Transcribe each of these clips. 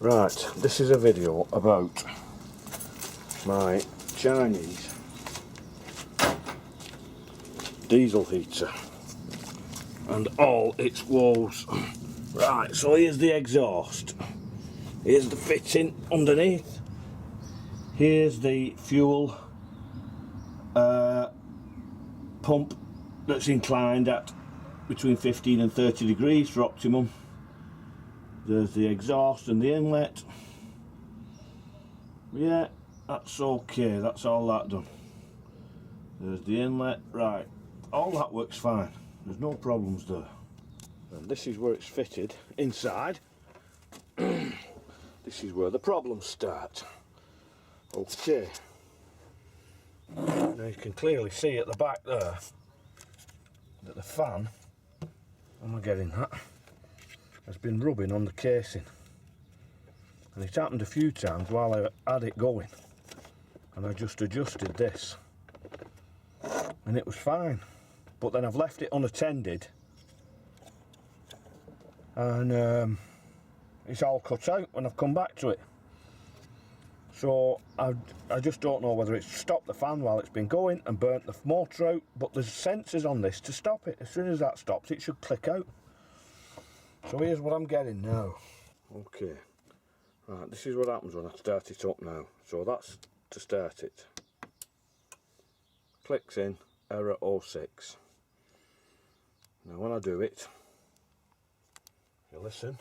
Right, this is a video about my Chinese diesel heater and all its woes. Right, so here's the exhaust, here's the fitting underneath, here's the fuel pump that's inclined at between 15 and 30 degrees for optimum. There's the exhaust and the inlet. Yeah, that's okay, that's all that done. There's the inlet, right, all that works fine, there's no problems there. And this is where it's fitted inside. This is where the problems start. Okay, now you can clearly see at the back there that the fan, am I getting that, has been rubbing on the casing, and it happened a few times while I had it going, and I just adjusted this and it was fine, but then I've left it unattended and it's all cut out when I've come back to it. So I just don't know whether it's stopped the fan while it's been going and burnt the motor out, but there's sensors on this to stop it. As soon as that stops, it should click out. So here's what I'm getting now. Okay, right, this is what happens when I start it up now. So that's to start it. Clicks in, error 06. Now when I do it, you listen.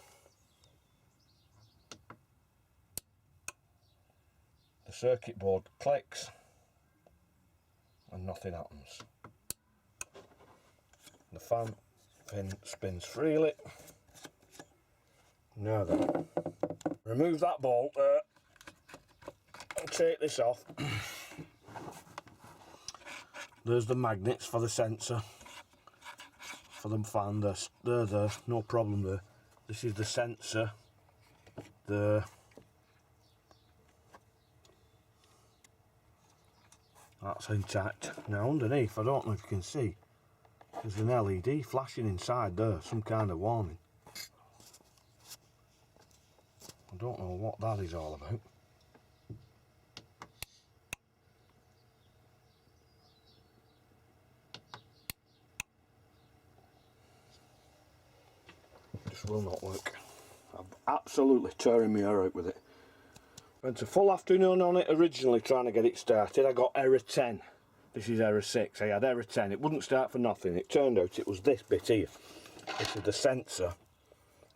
The circuit board clicks and nothing happens. The fan pin spins freely. Now then, remove that bolt there and take this off. There's the magnets for the sensor for the fan. They're there, no problem there. This is the sensor there. That's intact. Now underneath, I don't know if you can see, there's an LED flashing inside there, some kind of warning. I don't know what that is all about. Just will not work. I'm absolutely tearing my hair out with it. Went a full afternoon on it originally trying to get it started. I got error 10. This is error 6. I had error 10. It wouldn't start for nothing. It turned out it was this bit here. This is the sensor,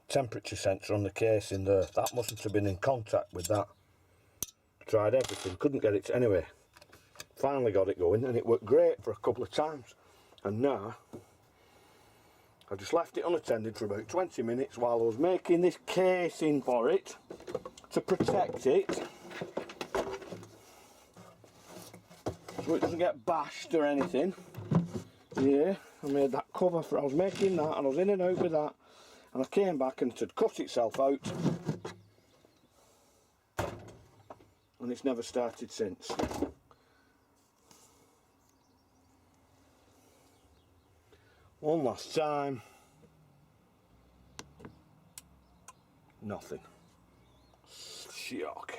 temperature sensor on the casing there. That mustn't have been in contact with that. Tried everything, couldn't get it anyway. Finally got it going and it worked great for a couple of times. And now, I just left it unattended for about 20 minutes while I was making this casing for it to protect it so it doesn't get bashed or anything. Yeah, I made that cover for, I was making that and I was in and out with that, and I came back and it had cut itself out and it's never started since. One last time. Nothing. Shock.